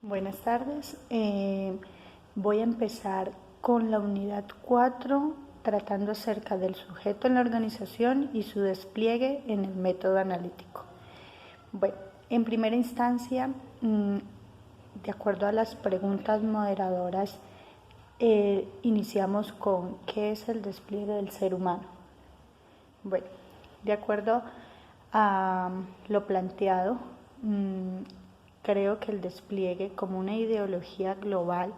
Buenas tardes. Voy a empezar con la unidad 4, tratando acerca del sujeto en la organización y su despliegue en el método analítico. Bueno, en primera instancia, de acuerdo a las preguntas moderadoras, iniciamos con ¿qué es el despliegue del ser humano? Bueno, de acuerdo a lo planteado, creo que el despliegue como una ideología global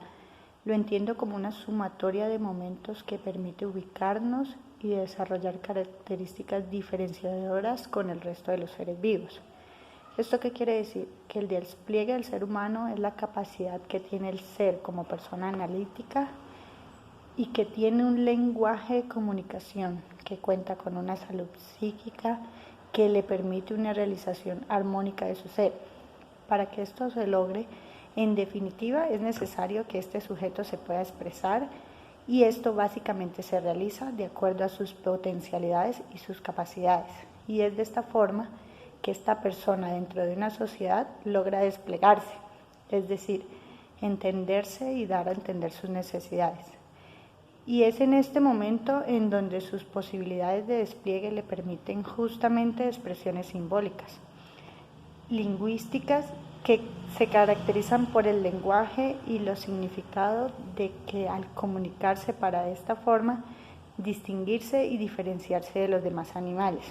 lo entiendo como una sumatoria de momentos que permite ubicarnos y desarrollar características diferenciadoras con el resto de los seres vivos. ¿Esto qué quiere decir? Que el despliegue del ser humano es la capacidad que tiene el ser como persona analítica y que tiene un lenguaje de comunicación que cuenta con una salud psíquica que le permite una realización armónica de su ser. Para que esto se logre, en definitiva, es necesario que este sujeto se pueda expresar y esto básicamente se realiza de acuerdo a sus potencialidades y sus capacidades. Y es de esta forma que esta persona dentro de una sociedad logra desplegarse, es decir, entenderse y dar a entender sus necesidades. Y es en este momento en donde sus posibilidades de despliegue le permiten justamente expresiones simbólicas, lingüísticas que se caracterizan por el lenguaje y los significados de que al comunicarse para de esta forma distinguirse y diferenciarse de los demás animales.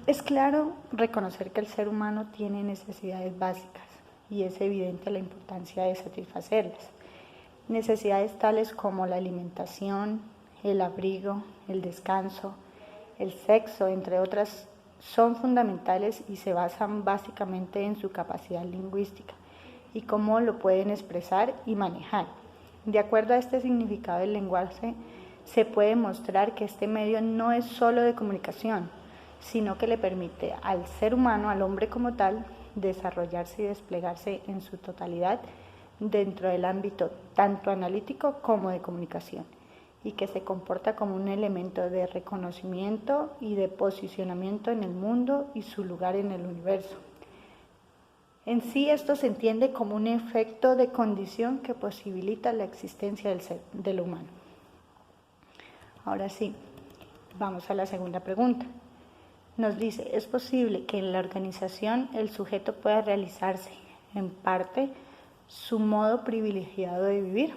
Es claro reconocer que el ser humano tiene necesidades básicas y es evidente la importancia de satisfacerlas. Necesidades tales como la alimentación, el abrigo, el descanso, el sexo, entre otras, son fundamentales y se basan básicamente en su capacidad lingüística y cómo lo pueden expresar y manejar. De acuerdo a este significado del lenguaje, se puede mostrar que este medio no es solo de comunicación, sino que le permite al ser humano, al hombre como tal, desarrollarse y desplegarse en su totalidad dentro del ámbito tanto analítico como de comunicación, y que se comporta como un elemento de reconocimiento y de posicionamiento en el mundo y su lugar en el universo. En sí, esto se entiende como un efecto de condición que posibilita la existencia del humano. Ahora sí, vamos a la segunda pregunta. Nos dice, ¿es posible que en la organización el sujeto pueda realizarse, en parte, su modo privilegiado de vivir?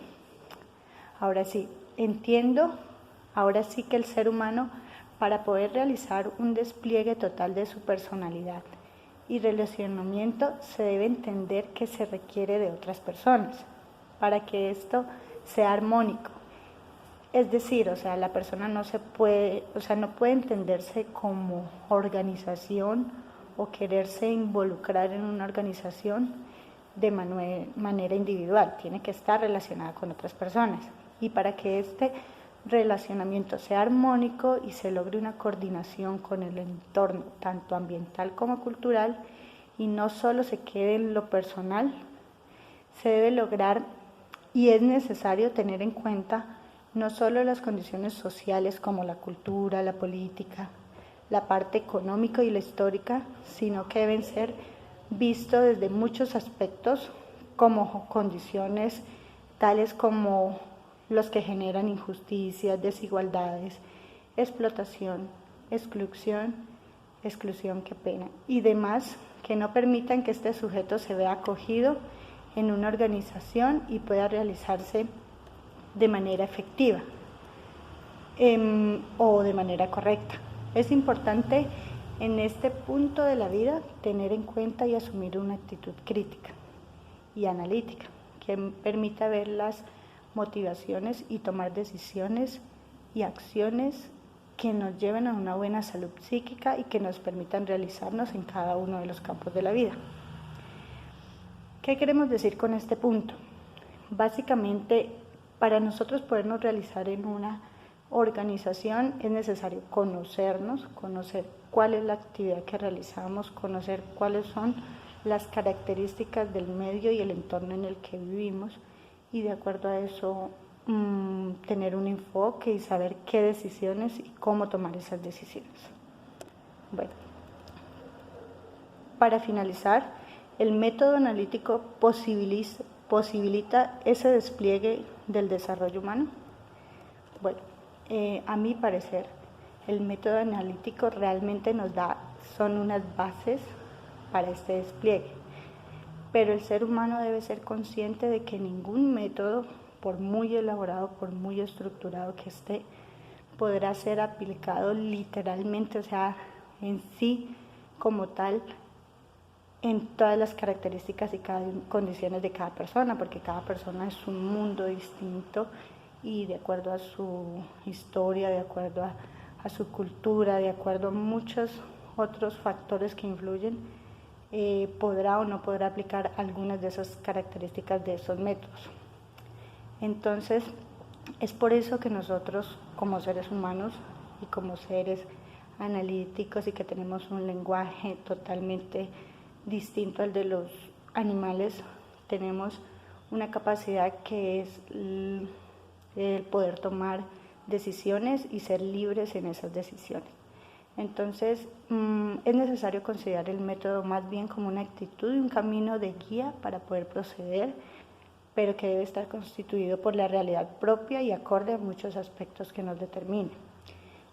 Ahora sí, entiendo, ahora sí que el ser humano, para poder realizar un despliegue total de su personalidad y relacionamiento, se debe entender que se requiere de otras personas para que esto sea armónico. Es decir, la persona no puede entenderse como organización o quererse involucrar en una organización de manera individual, tiene que estar relacionada con otras personas. Y para que este relacionamiento sea armónico y se logre una coordinación con el entorno, tanto ambiental como cultural, y no solo se quede en lo personal, se debe lograr y es necesario tener en cuenta no solo las condiciones sociales como la cultura, la política, la parte económica y la histórica, sino que deben ser vistos desde muchos aspectos como condiciones tales como los que generan injusticias, desigualdades, explotación, exclusión, qué pena, y demás que no permitan que este sujeto se vea acogido en una organización y pueda realizarse de manera efectiva o de manera correcta. Es importante en este punto de la vida tener en cuenta y asumir una actitud crítica y analítica que permita ver las motivaciones y tomar decisiones y acciones que nos lleven a una buena salud psíquica y que nos permitan realizarnos en cada uno de los campos de la vida. ¿Qué queremos decir con este punto? Básicamente, para nosotros podernos realizar en una organización es necesario conocernos, conocer cuál es la actividad que realizamos, conocer cuáles son las características del medio y el entorno en el que vivimos y de acuerdo a eso tener un enfoque y saber qué decisiones y cómo tomar esas decisiones. Bueno, para finalizar, El método analítico posibilita ese despliegue del desarrollo humano. Bueno, a mi parecer, el método analítico realmente son unas bases para este despliegue, pero el ser humano debe ser consciente de que ningún método, por muy elaborado, por muy estructurado que esté, podrá ser aplicado literalmente, o sea, en sí como tal, en todas las características y condiciones de cada persona, porque cada persona es un mundo distinto y de acuerdo a su historia, de acuerdo a su cultura, de acuerdo a muchos otros factores que influyen, podrá o no podrá aplicar algunas de esas características de esos métodos. Entonces, es por eso que nosotros, como seres humanos y como seres analíticos y que tenemos un lenguaje totalmente distinto al de los animales, tenemos una capacidad que es el poder tomar decisiones y ser libres en esas decisiones. Entonces, es necesario considerar el método más bien como una actitud y un camino de guía para poder proceder, pero que debe estar constituido por la realidad propia y acorde a muchos aspectos que nos determinen.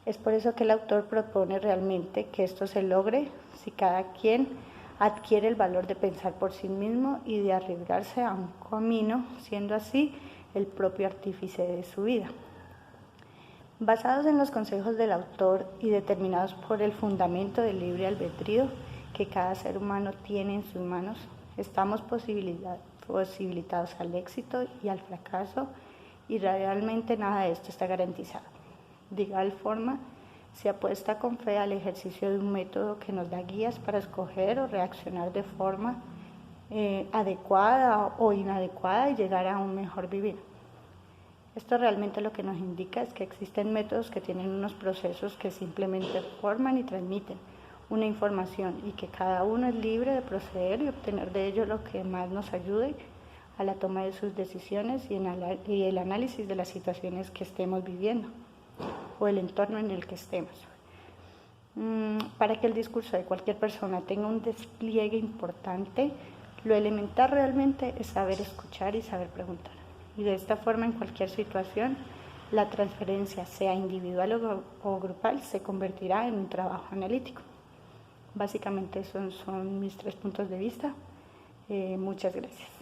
Es por eso que el autor propone realmente que esto se logre si cada quien adquiere el valor de pensar por sí mismo y de arriesgarse a un camino, siendo así el propio artífice de su vida. Basados en los consejos del autor y determinados por el fundamento del libre albedrío que cada ser humano tiene en sus manos, estamos posibilitados al éxito y al fracaso, y realmente nada de esto está garantizado. De igual forma, se apuesta con fe al ejercicio de un método que nos da guías para escoger o reaccionar de forma adecuada o inadecuada y llegar a un mejor vivir. Esto realmente lo que nos indica es que existen métodos que tienen unos procesos que simplemente forman y transmiten una información y que cada uno es libre de proceder y obtener de ello lo que más nos ayude a la toma de sus decisiones y el análisis de las situaciones que estemos viviendo o el entorno en el que estemos. Para que el discurso de cualquier persona tenga un despliegue importante, lo elemental realmente es saber escuchar y saber preguntar. Y de esta forma, en cualquier situación, la transferencia, sea individual o grupal, se convertirá en un trabajo analítico. Básicamente esos son mis 3 puntos de vista. Muchas gracias.